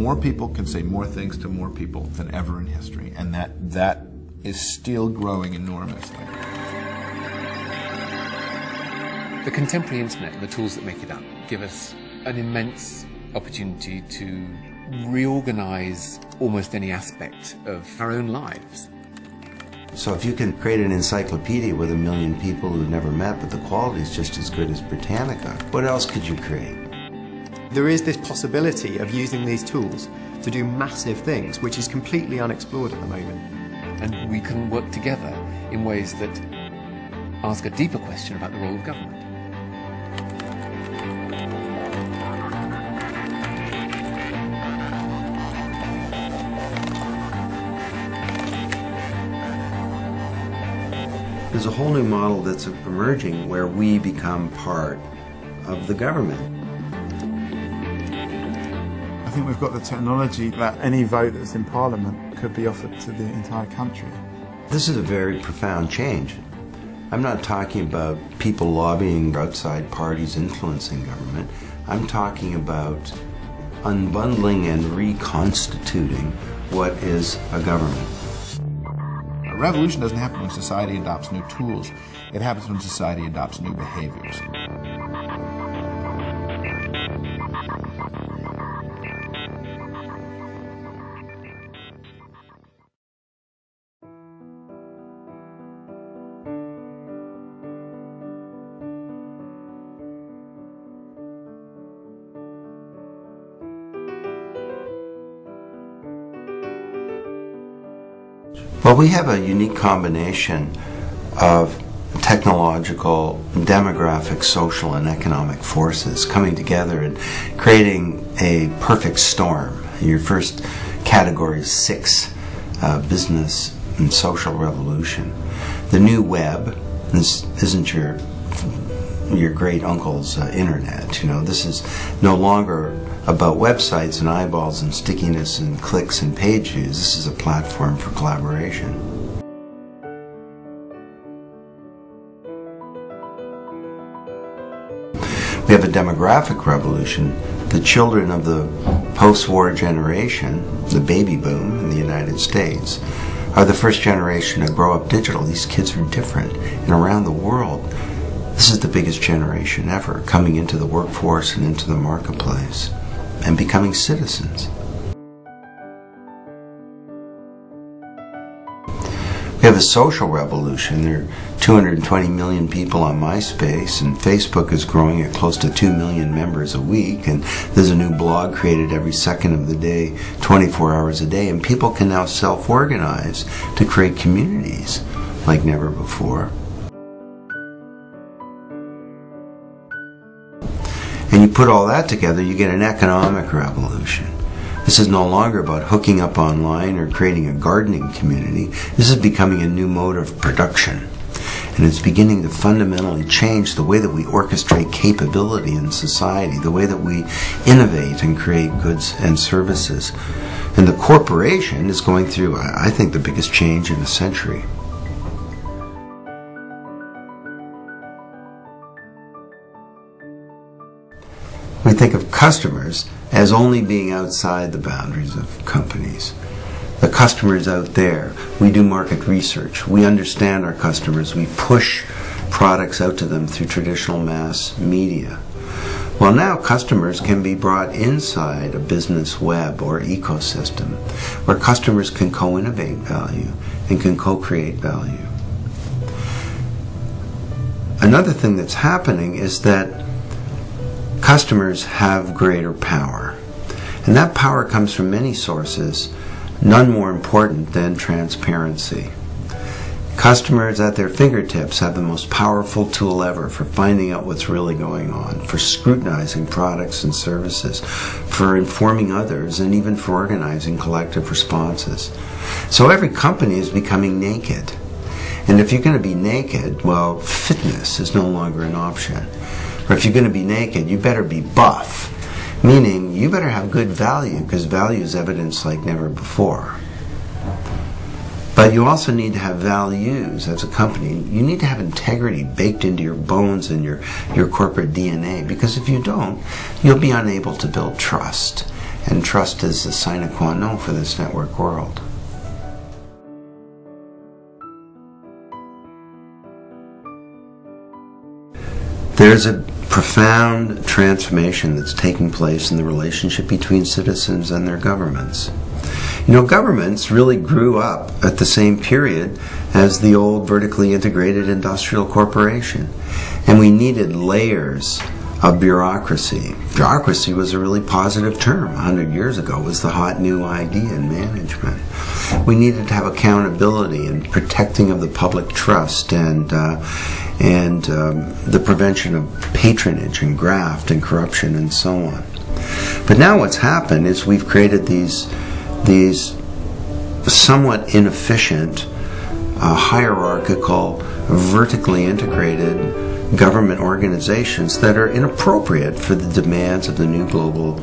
more people can say more things to more people than ever in history, and that is still growing enormously. The contemporary internet and the tools that make it up give us an immense opportunity to reorganize almost any aspect of our own lives. So if you can create an encyclopedia with 1 million people who've never met, but the quality is just as good as Britannica, what else could you create? There is this possibility of using these tools to do massive things, which is completely unexplored at the moment. And we can work together in ways that ask a deeper question about the role of government. There's a whole new model that's emerging where we become part of the government. I think we've got the technology that any vote that's in Parliament could be offered to the entire country. This is a very profound change. I'm not talking about people lobbying outside parties influencing government. I'm talking about unbundling and reconstituting what is a government. A revolution doesn't happen when society adopts new tools. It happens when society adopts new behaviors. Well, we have a unique combination of technological, demographic, social, and economic forces coming together and creating a perfect storm. Your first category is 6, business and social revolution. The new web, this isn't your great uncle's internet, you know. This is no longer about websites and eyeballs and stickiness and clicks and page views. This is a platform for collaboration. We have a demographic revolution. The children of the post-war generation, the baby boom in the United States, are the first generation to grow up digital. These kids are different. And around the world, this is the biggest generation ever coming into the workforce and into the marketplace and becoming citizens. We have a social revolution. There are 220 million people on MySpace, and Facebook is growing at close to 2 million members a week, and there's a new blog created every second of the day, 24 hours a day, and people can now self-organize to create communities like never before. And you put all that together, you get an economic revolution. This is no longer about hooking up online or creating a gardening community. This is becoming a new mode of production. And it's beginning to fundamentally change the way that we orchestrate capability in society, the way that we innovate and create goods and services. And the corporation is going through, I think, the biggest change in a century. We think of customers as only being outside the boundaries of companies. The customer is out there. We do market research. We understand our customers. We push products out to them through traditional mass media. Well, now customers can be brought inside a business web or ecosystem where customers can co-innovate value and can co-create value. Another thing that's happening is that customers have greater power. And that power comes from many sources, none more important than transparency. Customers at their fingertips have the most powerful tool ever for finding out what's really going on, for scrutinizing products and services, for informing others, and even for organizing collective responses. So every company is becoming naked. And if you're going to be naked, well, fitness is no longer an option. Or if you're going to be naked, you better be buff, meaning you better have good value, because value is evidence like never before. But you also need to have values as a company. You need to have integrity baked into your bones and your corporate DNA, because if you don't, you'll be unable to build trust. And trust is the sine qua non for this network world. There's a profound transformation that's taking place in the relationship between citizens and their governments. You know, governments really grew up at the same period as the old vertically integrated industrial corporation. And we needed layers of bureaucracy. Bureaucracy was a really positive term. 100 years ago, it was the hot new idea in management. We needed to have accountability and protecting of the public trust and the prevention of patronage and graft and corruption and so on. But now what's happened is we've created these somewhat inefficient, hierarchical, vertically integrated government organizations that are inappropriate for the demands of the new global